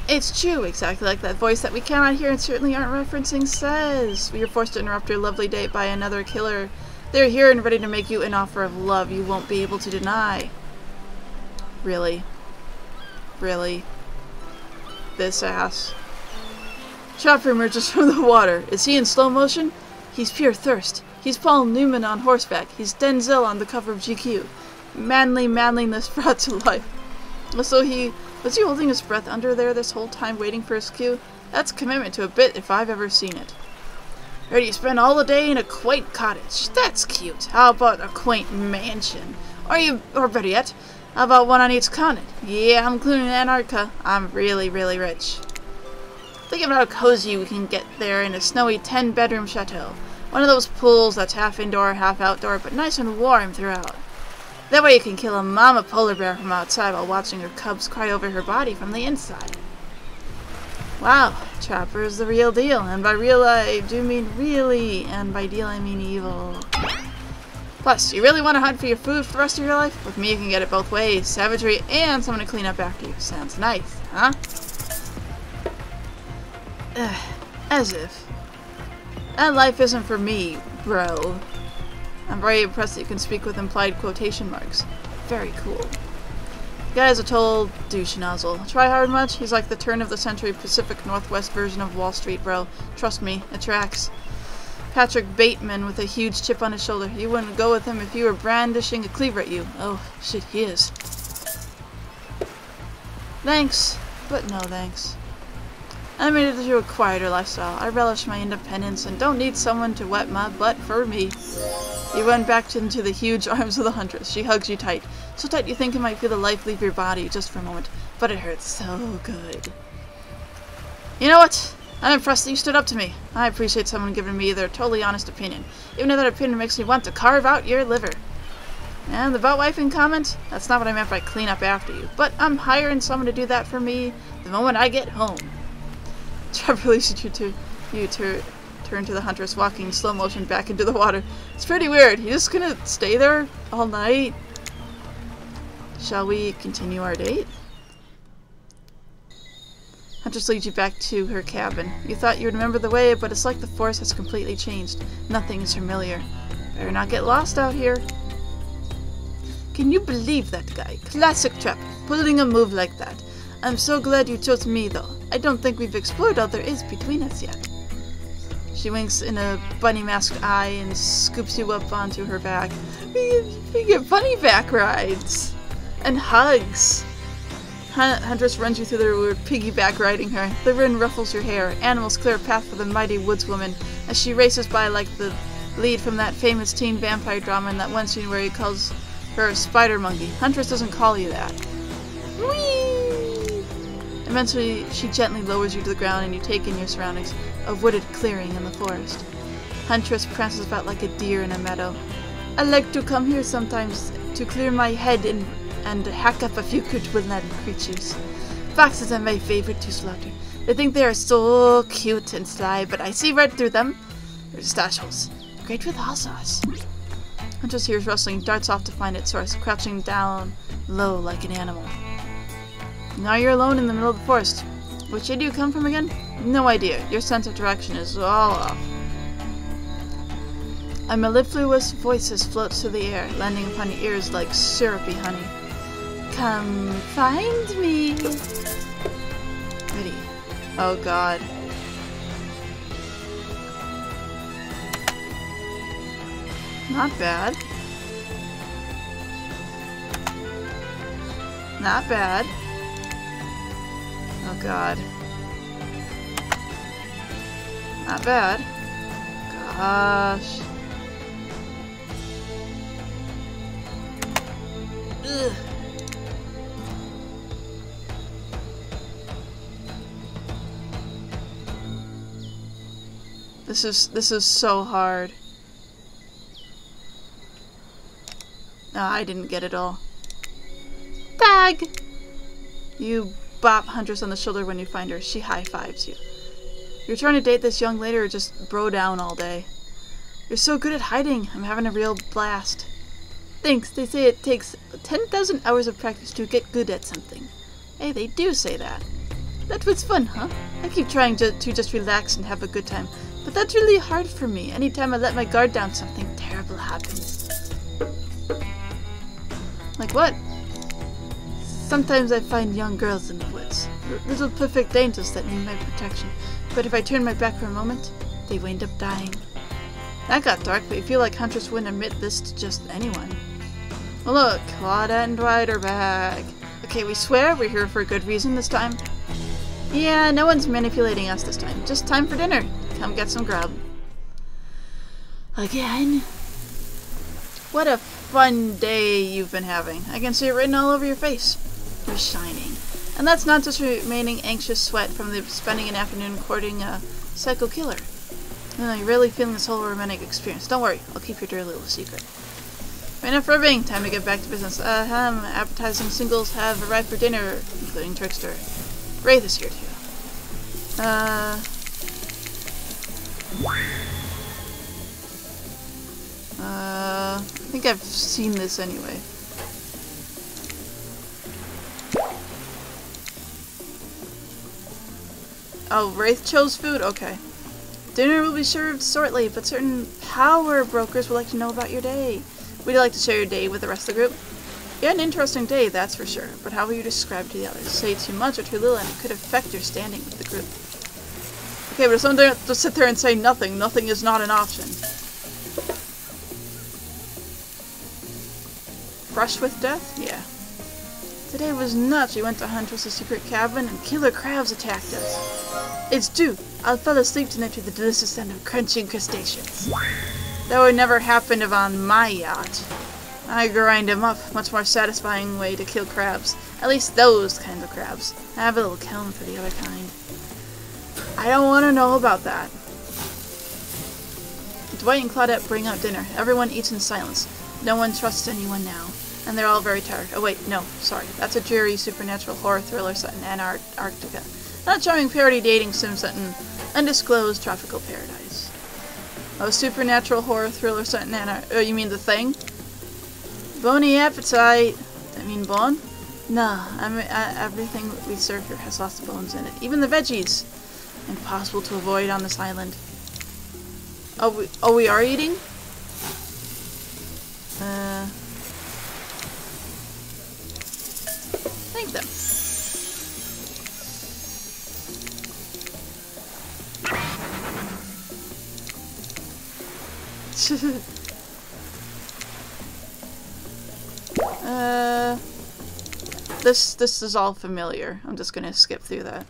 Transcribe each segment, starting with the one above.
It's true, exactly like that voice that we cannot hear and certainly aren't referencing says. We are forced to interrupt your lovely date by another killer. They're here and ready to make you an offer of love you won't be able to deny. Really? Really? This ass. Chopper emerges from the water. Is he in slow motion? He's pure thirst. He's Paul Newman on horseback. He's Denzel on the cover of GQ. Manly manliness brought to life. So was he holding his breath under there this whole time waiting for his cue? That's commitment to a bit if I've ever seen it. Ready to spend all the day in a quaint cottage. That's cute. How about a quaint mansion? Or better yet, how about one on each continent? Yeah, I'm including Antarctica. I'm really, really rich. Think about how cozy we can get there in a snowy 10-bedroom chateau. One of those pools that's half indoor, half outdoor, but nice and warm throughout. That way you can kill a mama polar bear from outside while watching her cubs cry over her body from the inside. Wow, Chopper is the real deal. And by real I do mean really, and by deal I mean evil. Plus, you really want to hunt for your food for the rest of your life? With me you can get it both ways. Savagery and someone to clean up after you. Sounds nice, huh? As if. That life isn't for me, bro. I'm very impressed that you can speak with implied quotation marks. Very cool. The guy is a total douche nozzle. Try hard much? He's like the turn-of-the-century Pacific Northwest version of Wall Street, bro. Trust me, it tracks. Patrick Bateman with a huge chip on his shoulder. You wouldn't go with him if he were brandishing a cleaver at you. Oh, shit, he is. Thanks, but no thanks. I made it to a quieter lifestyle. I relish my independence and don't need someone to wet my butt for me. You went back into the huge arms of the huntress. She hugs you tight. So tight you think you might feel the life leave your body just for a moment. But it hurts so good. You know what? I'm impressed that you stood up to me. I appreciate someone giving me their totally honest opinion. Even though that opinion makes me want to carve out your liver. And the about wifing comment? That's not what I meant by clean up after you. But I'm hiring someone to do that for me the moment I get home. Trevor releases you to turn to the huntress, walking in slow motion back into the water. It's pretty weird. You just gonna stay there all night? Shall we continue our date? Huntress leads you back to her cabin. You thought you would remember the way, but it's like the forest has completely changed. Nothing is familiar. Better not get lost out here. Can you believe that guy? Classic Trap, pulling a move like that. I'm so glad you chose me, though. I don't think we've explored all there is between us yet. She winks in a bunny-masked eye and scoops you up onto her back. We get bunny back rides! And hugs! Huntress runs you through the wood, piggyback riding her. The wind ruffles your hair. Animals clear a path for the mighty woodswoman as she races by like the lead from that famous teen vampire drama in that one scene where he calls her a spider monkey. Huntress doesn't call you that. Whee! Eventually, she gently lowers you to the ground and you take in your surroundings, a wooded clearing in the forest. Huntress prances about like a deer in a meadow. I like to come here sometimes to clear my head and hack up a few good woodland creatures. Foxes are my favorite to slaughter. They think they are so cute and sly, but I see right through them. They're stash holes. Great with hot sauce. Huntress hears rustling, darts off to find its source, crouching down low like an animal. Now you're alone in the middle of the forest. Which way do you come from again? No idea. Your sense of direction is all off. A mellifluous voices float through the air, landing upon your ears like syrupy honey. Come find me. Ready. Oh god. Not bad. Not bad. Oh god. Not bad. Gosh. Ugh. This is so hard. No, I didn't get it all. Tag! You bop Huntress on the shoulder when you find her. She high-fives you. You're trying to date this young lady or just bro down all day? You're so good at hiding. I'm having a real blast. Thanks. They say it takes 10,000 hours of practice to get good at something. Hey, they do say that. That was fun, huh? I keep trying to just relax and have a good time, but that's really hard for me. Anytime I let my guard down, something terrible happens. Like what? Sometimes I find young girls in the woods. Little perfect angels that need my protection. But if I turn my back for a moment, they wind up dying. That got dark, but you feel like Huntress wouldn't admit this to just anyone. Well look, Claudette and Dwight are back. Okay, we swear we're here for a good reason this time. Yeah, no one's manipulating us this time. Just time for dinner. Come get some grub. Again? What a fun day you've been having. I can see it written all over your face. You're shining. And that's not just remaining anxious sweat from spending an afternoon courting a psycho killer. No, you're really feeling this whole romantic experience. Don't worry, I'll keep your dirty little secret. Enough ribbing. Time to get back to business. Appetizing singles have arrived for dinner, including Trickster. Wraith is here too. I think I've seen this anyway. Oh, Wraith chose food? Okay. Dinner will be served shortly, but certain power brokers would like to know about your day. Would you like to share your day with the rest of the group? You had an interesting day, that's for sure, but how will you describe to the others? Say too much or too little and it could affect your standing with the group. Okay, but if someone doesn't sit there and say nothing, nothing is not an option. Fresh with death? Yeah. Today was nuts. We went to Huntress's secret cabin and killer crabs attacked us. It's true. I fell asleep tonight to the delicious sound of crunching crustaceans. That would never happen on my yacht. I grind them up. Much more satisfying way to kill crabs. At least those kinds of crabs. I have a little kiln for the other kind. I don't want to know about that. Dwight and Claudette bring out dinner. Everyone eats in silence. No one trusts anyone now. And they're all very tired. Oh wait, no, sorry. That's a dreary supernatural horror thriller set in Antarctica. Not charming parody dating sim set in undisclosed tropical paradise. Oh, supernatural horror thriller set in Antarctica. Oh, you mean The Thing? Bony appetite. I mean bone? Nah, everything we serve here has lots of bones in it. Even the veggies. Impossible to avoid on this island. Oh, we are eating? Thank them. This is all familiar. I'm just gonna skip through that.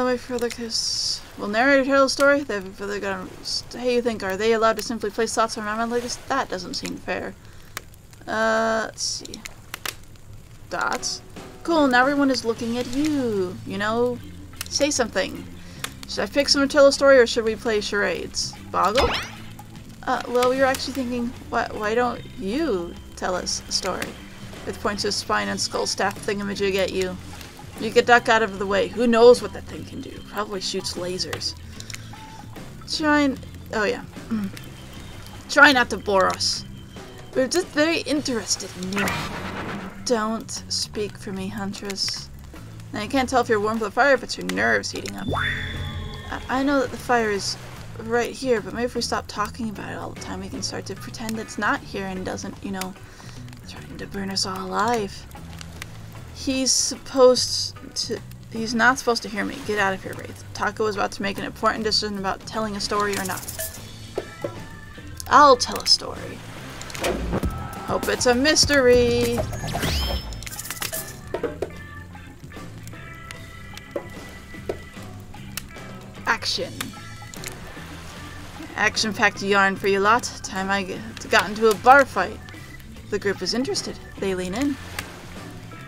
Wait for the kiss. Will narrator tell a story? They're gonna. Hey, you think, are they allowed to simply place thoughts on my mind like this? That doesn't seem fair. Let's see. Dots. Cool, now everyone is looking at you. You know, say something. Should I pick someone to tell a story or should we play charades? Boggle? Well, we were actually thinking, why don't you tell us a story? It points his spine and skull staff thingamajig at you. You get duck out of the way. Who knows what that thing can do? Probably shoots lasers. Oh yeah. Try not to bore us. We're just very interested in you. Don't speak for me, Huntress. Now you can't tell if you're warm for the fire, but your nerves heating up. I know that the fire is right here, but maybe if we stop talking about it all the time, we can start to pretend it's not here and doesn't, you know, trying to burn us all alive. He's not supposed to hear me. Get out of here, Wraith. Taco is about to make an important decision about telling a story or not. I'll tell a story. Hope it's a mystery. Action. Action-packed yarn for you lot. Time I got into a bar fight. The group is interested. They lean in.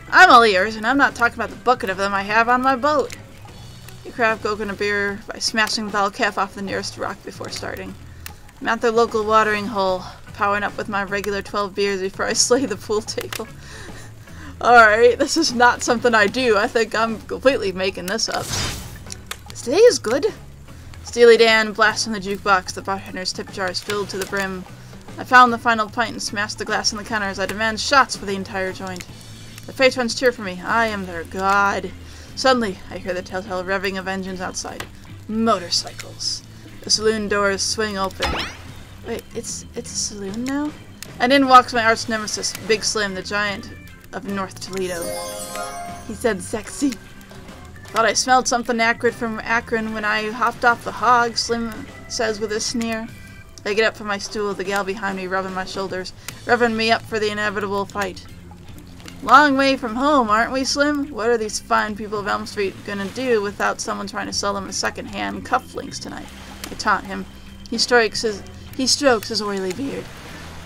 I'm all ears, and I'm not talking about the bucket of them I have on my boat. You crack open a beer by smashing the bottle cap off the nearest rock before starting. I'm at the local watering hole, powering up with my regular 12 beers before I slay the pool table. Alright, this is not something I do. I think I'm completely making this up. Today is good. Steely Dan blasts on the jukebox. The bartender's tip jar is filled to the brim. I found the final pint and smashed the glass on the counter as I demand shots for the entire joint. The patrons cheer for me. I am their god. Suddenly, I hear the telltale revving of engines outside. Motorcycles. The saloon doors swing open. Wait, it's a saloon now? And in walks my arch nemesis, Big Slim, the giant of North Toledo. He said sexy. Thought I smelled something acrid from Akron when I hopped off the hog, Slim says with a sneer. I get up from my stool, the gal behind me rubbing my shoulders, revving me up for the inevitable fight. Long way from home, aren't we, Slim? What are these fine people of Elm Street gonna do without someone trying to sell them a second-hand cufflinks tonight? I taunt him. He strokes his oily beard.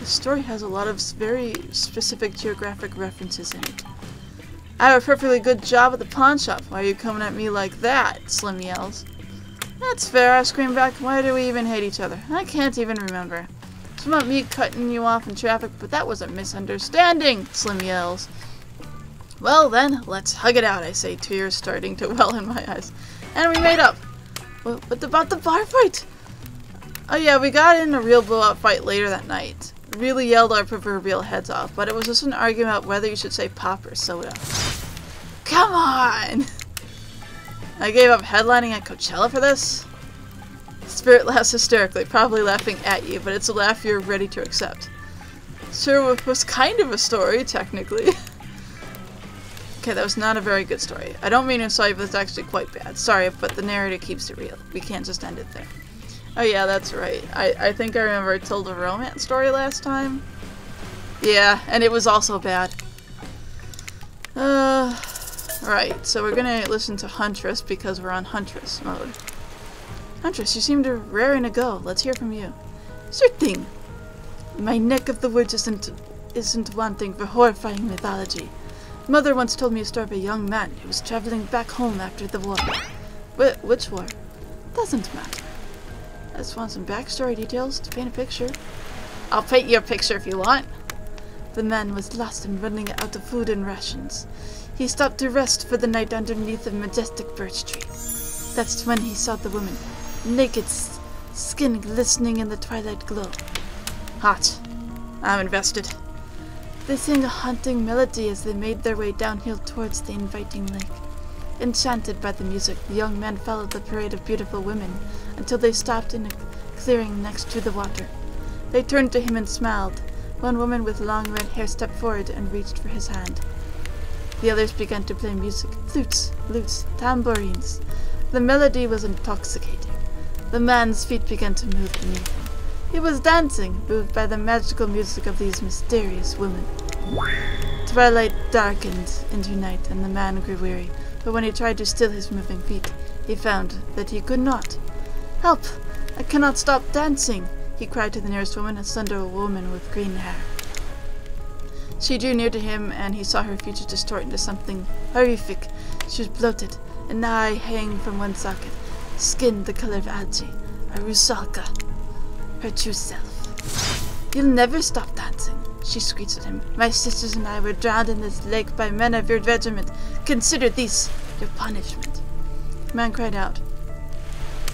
The story has a lot of very specific geographic references in it. I have a perfectly good job at the pawn shop. Why are you coming at me like that? Slim yells. That's fair, I scream back. Why do we even hate each other? I can't even remember. It's about me cutting you off in traffic, but that was a misunderstanding, Slim yells. Well then, let's hug it out, I say, tears starting to well in my eyes. And we made up. What about the bar fight? Oh yeah, we got in a real blowout fight later that night. Really yelled our proverbial heads off, but it was just an argument about whether you should say pop or soda. Come on! I gave up headlining at Coachella for this? Spirit laughs hysterically, probably laughing at you, but it's a laugh you're ready to accept. Sure, it was kind of a story, technically. Okay, that was not a very good story. I don't mean to insult you, but it's actually quite bad. Sorry, but the narrator keeps it real. We can't just end it there. Oh yeah, that's right. I think I remember I told a romance story last time. Yeah, and it was also bad. Right, so we're gonna listen to Huntress because we're on Huntress mode. Huntress, you seem to raring to go. Let's hear from you. Sure thing. My neck of the woods isn't wanting for horrifying mythology. Mother once told me a story of a young man who was traveling back home after the war. Which war? Doesn't matter. I just want some backstory details to paint a picture. I'll paint you a picture if you want. The man was lost and running out of food and rations. He stopped to rest for the night underneath a majestic birch tree. That's when he saw the woman, naked, skin glistening in the twilight glow. Hot. I'm invested. They sang a haunting melody as they made their way downhill towards the inviting lake. Enchanted by the music, the young man followed the parade of beautiful women until they stopped in a clearing next to the water. They turned to him and smiled. One woman with long red hair stepped forward and reached for his hand. The others began to play music, flutes, lutes, tambourines. The melody was intoxicating. The man's feet began to move beneath him. He was dancing, moved by the magical music of these mysterious women. Twilight darkened into night, and the man grew weary, but when he tried to still his moving feet, he found that he could not. Help! I cannot stop dancing! He cried to the nearest woman, a slender woman with green hair. She drew near to him, and he saw her features distort into something horrific. She was bloated, an eye hanging from one socket, skin the color of algae, a rusalka, her true self. You'll never stop dancing, she screeched at him. My sisters and I were drowned in this lake by men of your regiment. Consider this your punishment. The man cried out.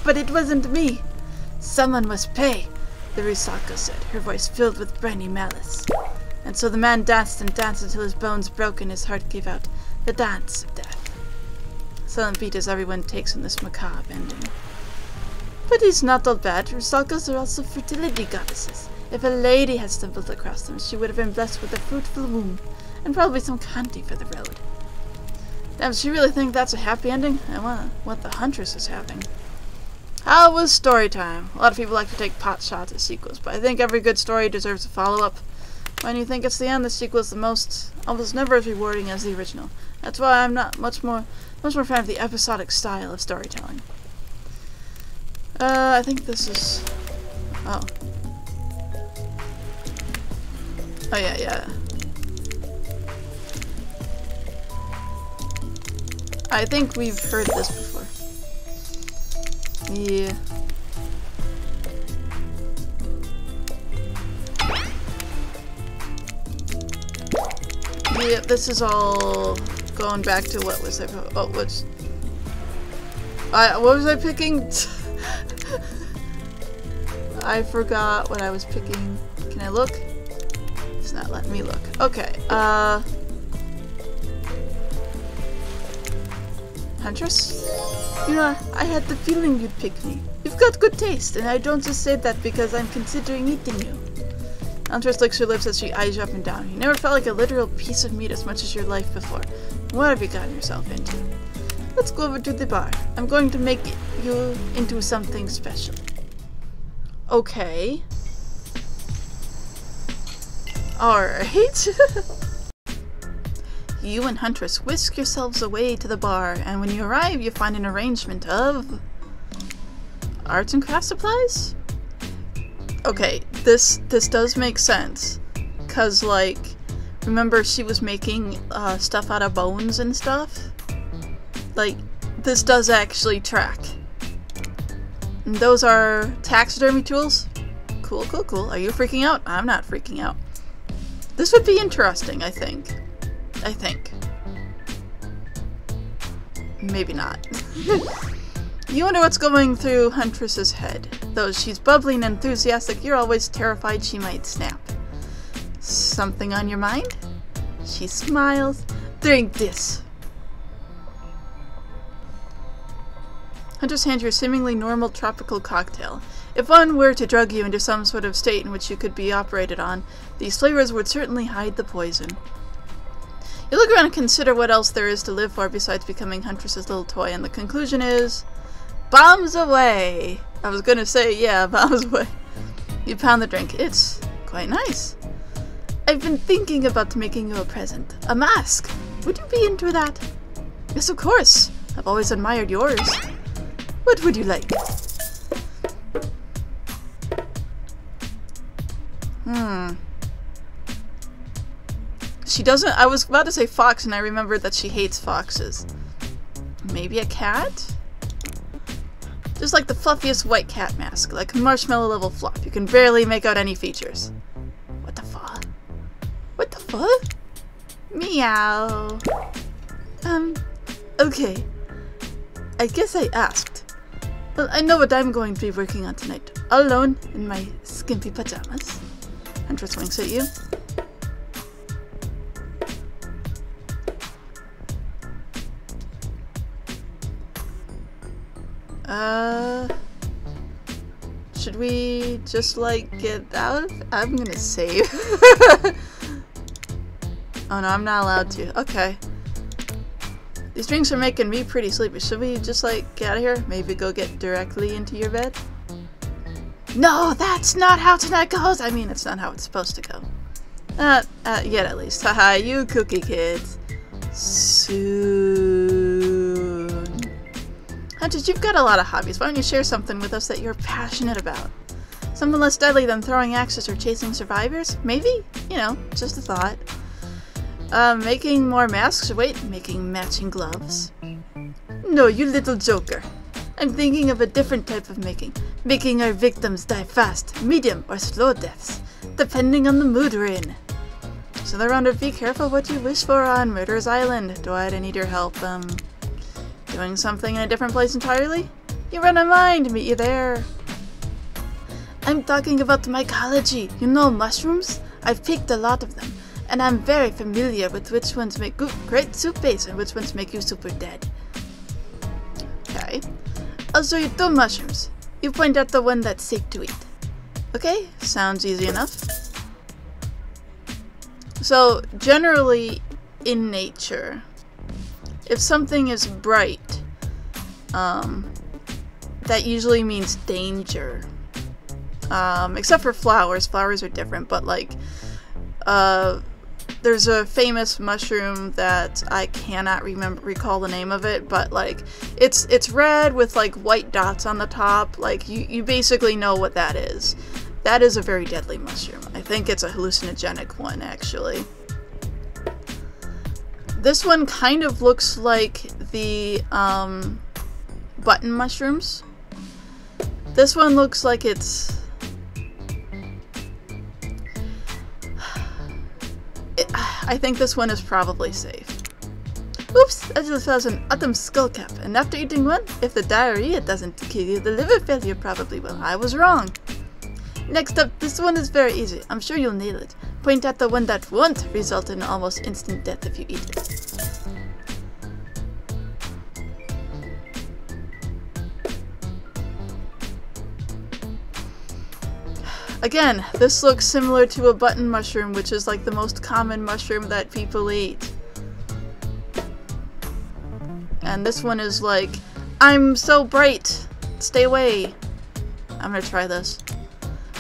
But it wasn't me. Someone must pay, the rusalka said, her voice filled with briny malice. And so the man danced and danced until his bones broke and his heart gave out. The dance of death. Silent beat as everyone takes in this macabre ending. But it's not all bad. Rusalkas are also fertility goddesses. If a lady had stumbled across them, she would have been blessed with a fruitful womb, and probably some candy for the road. Damn, does she really think that's a happy ending? I wonder what the Huntress is having. How was story time? A lot of people like to take pot shots at sequels, but I think every good story deserves a follow-up. When you think it's the end, the sequel is almost never as rewarding as the original. That's why I'm not much more fan of the episodic style of storytelling. I think this is... Oh. Oh yeah. I think we've heard this before. Yeah. Yep, this is all going back to what was I? Oh, what was I picking? I forgot what I was picking. Can I look? It's not letting me look. Okay. Huntress? You know, I had the feeling you'd pick me. You've got good taste, and I don't just say that because I'm considering eating you. Huntress licks her lips as she eyes you up and down. You never felt like a literal piece of meat as much as your life before. What have you gotten yourself into? Let's go over to the bar. I'm going to make you into something special. Okay. Alright. You and Huntress whisk yourselves away to the bar, and when you arrive, you find an arrangement of arts and craft supplies? Okay, this does make sense. 'Cause, like, remember she was making stuff out of bones and stuff? Like, this does actually track. And those are taxidermy tools? Cool, cool, cool. Are you freaking out? I'm not freaking out. This would be interesting, I think. Maybe not. You wonder what's going through Huntress's head. Though she's bubbly and enthusiastic, you're always terrified she might snap. Something on your mind? She smiles. Drink this. Huntress hands you a seemingly normal tropical cocktail. If one were to drug you into some sort of state in which you could be operated on, these flavors would certainly hide the poison. You look around and consider what else there is to live for besides becoming Huntress's little toy, and the conclusion is bombs away! I was gonna say, yeah, bombs away. You pound the drink. It's quite nice. I've been thinking about making you a present. A mask! Would you be into that? Yes, of course. I've always admired yours. What would you like? She doesn't— I was about to say fox and I remembered that she hates foxes. Maybe a cat? Just like the fluffiest white cat mask, like marshmallow level fluff. You can barely make out any features. What the fuck? What the fuck? Meow. Okay. I guess I asked. Well, I know what I'm going to be working on tonight. All alone in my skimpy pajamas. Huntress winks at you. Should we just, like, get out? I'm gonna save. Oh no, I'm not allowed to. Okay. These drinks are making me pretty sleepy. Should we just, like, get out of here? Maybe go get directly into your bed? No, that's not how tonight goes! I mean, it's not how it's supposed to go. Yet at least. Haha, you cookie kids. Soon. Huntress, you've got a lot of hobbies. Why don't you share something with us that you're passionate about? Something less deadly than throwing axes or chasing survivors? Maybe? You know, just a thought. Making more masks? Wait, making matching gloves? No, you little joker. I'm thinking of a different type of making. Making our victims die fast, medium, or slow deaths, depending on the mood we're in. So the rounder, be careful what you wish for on Murder's Island. Dwight, I need your help, doing something in a different place entirely? You read my mind, meet you there. I'm talking about mycology. You know mushrooms? I've picked a lot of them, and I'm very familiar with which ones make great soup base and which ones make you super dead. Okay. I'll show you 2 mushrooms. You point out the one that's safe to eat. Okay? Sounds easy enough. So, generally, in nature, if something is bright, that usually means danger. Except for flowers. Flowers are different, but like, there's a famous mushroom that I cannot recall the name of it, but like, it's red with like white dots on the top. Like, you basically know what that is. That is a very deadly mushroom. I think it's a hallucinogenic one, actually. This one kind of looks like the button mushrooms. This one looks like it's... I think this one is probably safe. Oops, I just found an autumn skullcap, and after eating one, if the diarrhea doesn't kill you, the liver failure probably will. I was wrong. Next up, this one is very easy. I'm sure you'll nail it. Point at the one that won't result in almost instant death if you eat it. Again, this looks similar to a button mushroom, which is like the most common mushroom that people eat. And this one is like, I'm so bright, stay away. I'm gonna try this.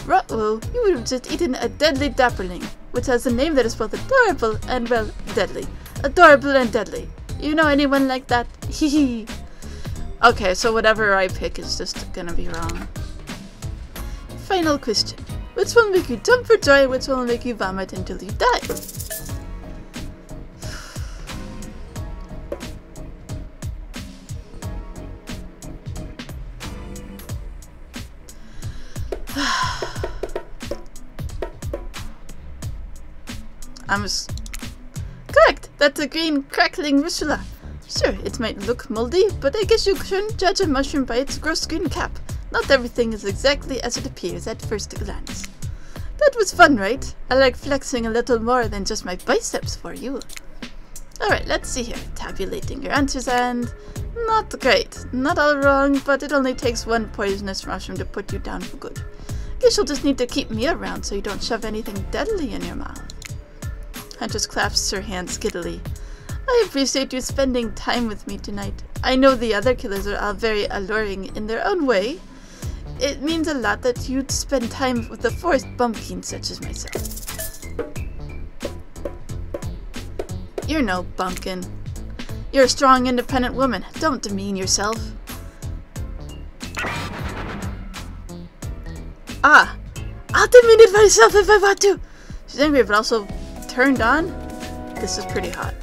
Ruh-oh, you would have just eaten a deadly dapperling, which has a name that is both adorable and, well, deadly. Adorable and deadly. You know anyone like that? Hee hee. Okay, so whatever I pick is just gonna be wrong. Final question. Which one will make you jump for joy and which one will make you vomit until you die? Correct! That's a green crackling russula. Sure, it might look moldy, but I guess you shouldn't judge a mushroom by its gross green cap. Not everything is exactly as it appears at first glance. That was fun, right? I like flexing a little more than just my biceps for you. Alright, let's see here. Tabulating your answers and... Not great. Not all wrong, but it only takes one poisonous mushroom to put you down for good. Guess you'll just need to keep me around so you don't shove anything deadly in your mouth. Huntress claps her hands giddily. I appreciate you spending time with me tonight. I know the other killers are all very alluring in their own way. It means a lot that you'd spend time with a forest bumpkin such as myself. You're no bumpkin. You're a strong, independent woman. Don't demean yourself. Ah! I'll demean it myself if I want to! She's angry but also turned on. This is pretty hot.